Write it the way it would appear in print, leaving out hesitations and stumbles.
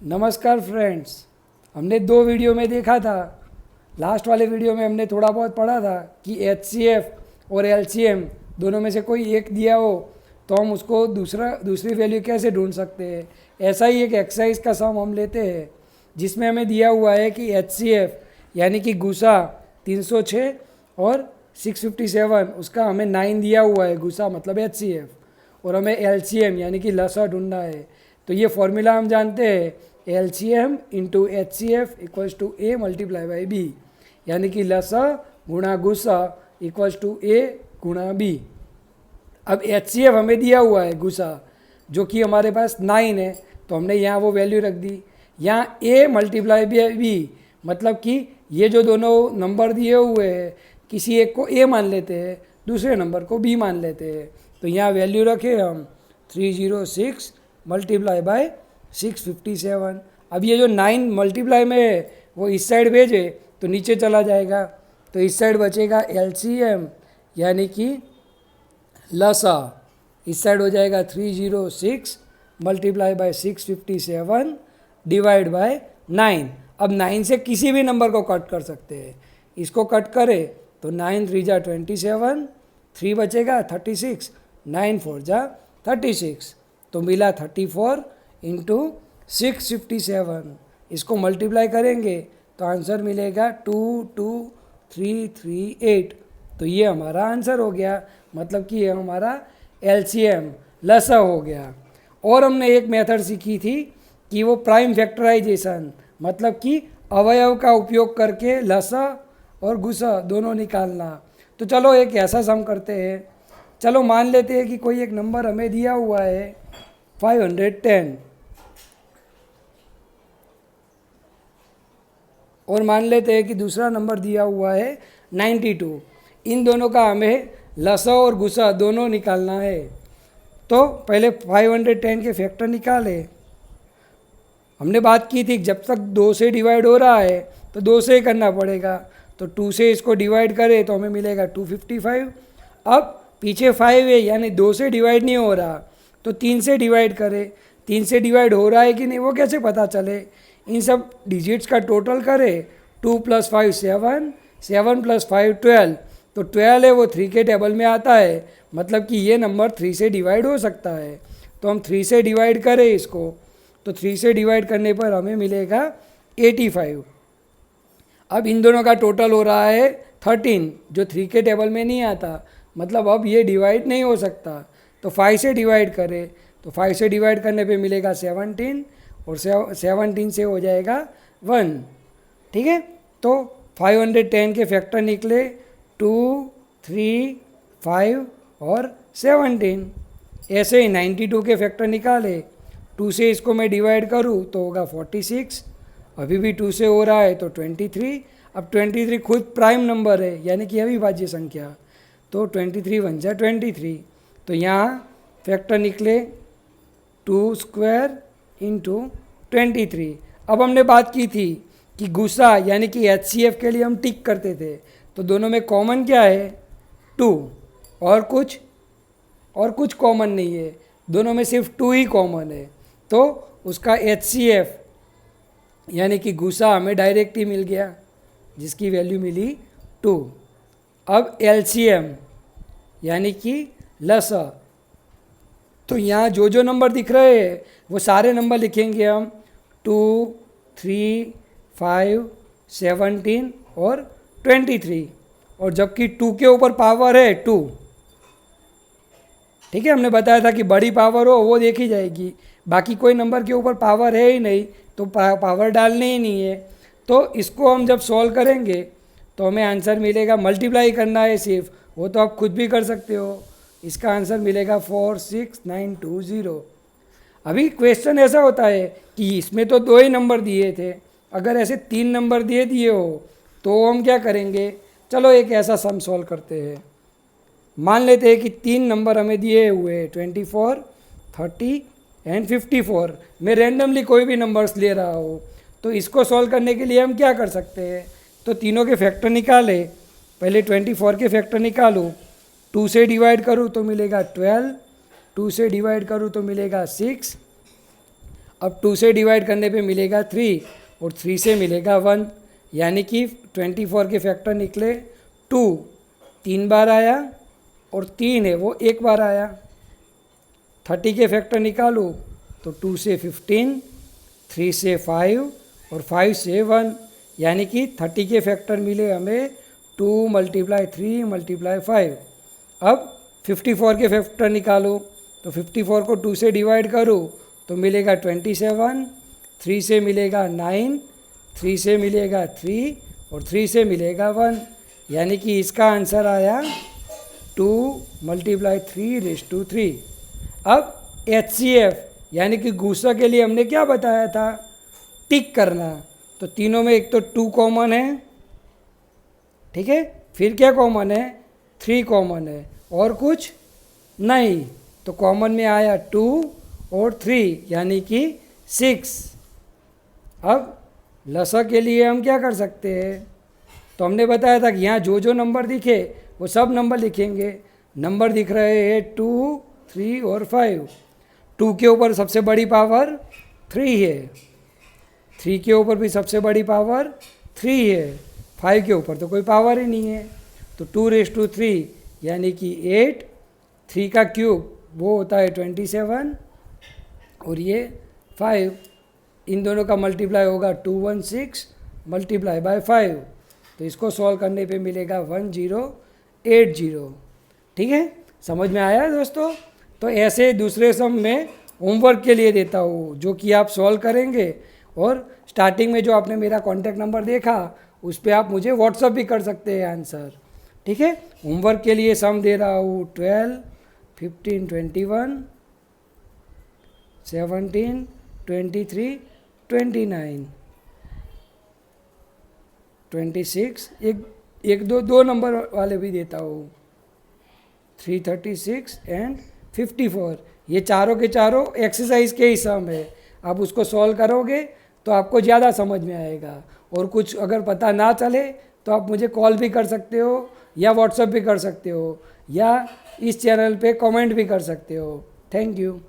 नमस्कार फ्रेंड्स। हमने दो वीडियो में देखा था। लास्ट वाले वीडियो में हमने थोड़ा बहुत पढ़ा था कि HCF और LCM दोनों में से कोई एक दिया हो तो हम उसको दूसरी वैल्यू कैसे ढूंढ सकते हैं। ऐसा ही एक एक्सरसाइज का सम हम लेते हैं जिसमें हमें दिया हुआ है कि HCF यानी कि गुसा 306 और 657 उसका हमें 9 दिया हुआ है। गुसा मतलब HCF और हमें LCM यानी कि लसा ढूंढना है। तो ये फॉर्मूला हम जानते हैं LCM into HCF equals to A multiply by B, यानी कि लसा गुणा गुसा इक्वल्स टू A गुणा B। अब HCF हमें दिया हुआ है गुसा जो कि हमारे पास 9 है, तो हमने यहाँ वो वैल्यू रख दी। यहाँ A मल्टीप्लाई बाई B मतलब कि ये जो दोनों नंबर दिए हुए हैं किसी एक को A मान लेते हैं, दूसरे नंबर को B मान लेते हैं। तो यहाँ वैल्यू रखे हम 306 मल्टीप्लाई बाय 657। अब ये जो 9 मल्टीप्लाई में है वो इस साइड भेजे तो नीचे चला जाएगा, तो इस साइड बचेगा LCM यानी कि लसा। इस साइड हो जाएगा 306 मल्टीप्लाई बाय 657 डिवाइड बाय 9। अब 9 से किसी भी नंबर को कट कर सकते हैं। इसको कट करें तो 9 3 जा 27, 3 बचेगा 36, 9 4 जा 36, तो मिला 34 इंटू 657। इसको मल्टीप्लाई करेंगे तो आंसर मिलेगा 22338। तो ये हमारा आंसर हो गया, मतलब कि ये हमारा LCM लसा हो गया। और हमने एक मेथड सीखी थी कि वो प्राइम फैक्टराइजेशन मतलब कि अवयव का उपयोग करके लसा और गुसा दोनों निकालना। तो चलो एक ऐसा सम करते हैं। चलो मान लेते हैं कि कोई एक नंबर हमें दिया हुआ है 510 और मान लेते हैं कि दूसरा नंबर दिया हुआ है 92। इन दोनों का हमें लसा और गुसा दोनों निकालना है। तो पहले 510 के फैक्टर निकाले। हमने बात की थी जब तक 2 से डिवाइड हो रहा है तो 2 से ही करना पड़ेगा, तो 2 से इसको डिवाइड करें तो हमें मिलेगा 255। अब पीछे 5 है यानी 2 से डिवाइड नहीं हो रहा, तो 3 से डिवाइड करें। 3 से डिवाइड हो रहा है कि नहीं वो कैसे पता चले। इन सब डिजिट्स का टोटल करें, 2 + 5 7, 7 + 5 12, तो 12 है वो 3 के टेबल में आता है, मतलब कि ये नंबर 3 से डिवाइड हो सकता है। तो हम 3 से डिवाइड करें इसको, तो 3 से डिवाइड करने पर हमें मिलेगा 85। अब इन दोनों का टोटल हो रहा है 13 जो 3 के टेबल में नहीं आता, मतलब अब ये डिवाइड नहीं हो सकता। तो 5 से डिवाइड करें, तो 5 से डिवाइड करने पे मिलेगा 17 और 17 से हो जाएगा 1। ठीक है, तो 510 के फैक्टर निकले 2 3 5 और 17। ऐसे ही 92 के फैक्टर निकाले, 2 से इसको मैं डिवाइड करूँ तो होगा 46, अभी भी 2 से हो रहा है तो 23। अब 23 खुद प्राइम नंबर है यानी कि अविभाज्य संख्या, तो 23 1 जा 23। तो यहाँ फैक्टर निकले 2 स्क्वायर इंटू 23। अब हमने बात की थी कि गुसा यानी कि HCF के लिए हम टिक करते थे, तो दोनों में कॉमन क्या है 2, और कुछ कॉमन नहीं है, दोनों में सिर्फ 2 ही कॉमन है। तो उसका HCF यानी कि गुसा हमें डायरेक्ट ही मिल गया जिसकी वैल्यू मिली 2। अब LCM यानी कि लसा, तो यहाँ जो जो नंबर दिख रहे हैं वो सारे नंबर लिखेंगे हम 2 3 5 17 और 23, और जबकि 2 के ऊपर पावर है 2। ठीक है, हमने बताया था कि बड़ी पावर हो वो देखी जाएगी, बाकी कोई नंबर के ऊपर पावर है ही नहीं तो पावर डालने ही नहीं है। तो इसको हम जब सॉल्व करेंगे तो हमें आंसर मिलेगा, मल्टीप्लाई करना है सिर्फ, वो तो आप खुद भी कर सकते हो। इसका आंसर मिलेगा 46920। अभी क्वेश्चन ऐसा होता है कि इसमें तो 2 ही नंबर दिए थे, अगर ऐसे 3 नंबर दिए दिए हो तो हम क्या करेंगे। चलो एक ऐसा सम सॉल्व करते हैं। मान लेते हैं कि 3 नंबर हमें दिए हुए हैं 24 30 एंड 54। मैं रैंडमली कोई भी नंबर्स ले रहा हूँ, तो इसको सॉल्व करने के लिए हम क्या कर सकते हैं, तो तीनों के फैक्टर निकाले। पहले 24 के फैक्टर निकालूँ, 2 से डिवाइड करूँ तो मिलेगा 12, 2 से डिवाइड करूँ तो मिलेगा 6। अब 2 से डिवाइड करने पे मिलेगा 3 और 3 से मिलेगा 1, यानी कि 24 के फैक्टर निकले 2 3 बार आया और 3 है वो 1 बार आया। 30 के फैक्टर निकालो तो 2 से 15, 3 से 5 और 5 से 1, यानी कि 30 के फैक्टर मिले हमें 2 × 3 × 5। अब 54 के फैक्टर निकालो तो 54 को 2 से डिवाइड करो तो मिलेगा 27, 3 से मिलेगा 9, 3 से मिलेगा 3 और 3 से मिलेगा 1, यानी कि इसका आंसर आया 2 × 3⁻3। अब HCF यानी कि गुस्सा के लिए हमने क्या बताया था, टिक करना। तो तीनों में एक तो 2 कॉमन है, ठीक है, फिर क्या कॉमन है, 3 कॉमन है और कुछ नहीं, तो कॉमन में आया 2 और 3 यानी कि 6। अब लसा के लिए हम क्या कर सकते हैं, तो हमने बताया था कि यहाँ जो जो नंबर दिखे वो सब नंबर लिखेंगे। नंबर दिख रहे हैं 2, 3 और 5। 2 के ऊपर सबसे बड़ी पावर 3 है, 3 के ऊपर भी सबसे बड़ी पावर 3 है, 5 के ऊपर तो कोई पावर ही नहीं है। तो 2⁻3 यानी कि 8, 3 का क्यूब वो होता है 27 और ये 5, इन दोनों का मल्टीप्लाई होगा 216 × 5, तो इसको सॉल्व करने पे मिलेगा 1080। ठीक है, समझ में आया दोस्तों। तो ऐसे दूसरे सम में होमवर्क के लिए देता हूँ जो कि आप सॉल्व करेंगे, और स्टार्टिंग में जो आपने मेरा कॉन्टैक्ट नंबर देखा उस पर आप मुझे व्हाट्सअप भी कर सकते हैं आंसर। ठीक है, होमवर्क के लिए सम दे रहा हूँ 12, 15, 21, 17, 23, 29, 26, एक दो नंबर वाले भी देता हूँ 336 एंड 54। ये चारों के चारों एक्सरसाइज के ही सम है। आप उसको सॉल्व करोगे तो आपको ज़्यादा समझ में आएगा, और कुछ अगर पता ना चले तो आप मुझे कॉल भी कर सकते हो या व्हाट्सएप भी कर सकते हो या इस चैनल पे कमेंट भी कर सकते हो। Thank you.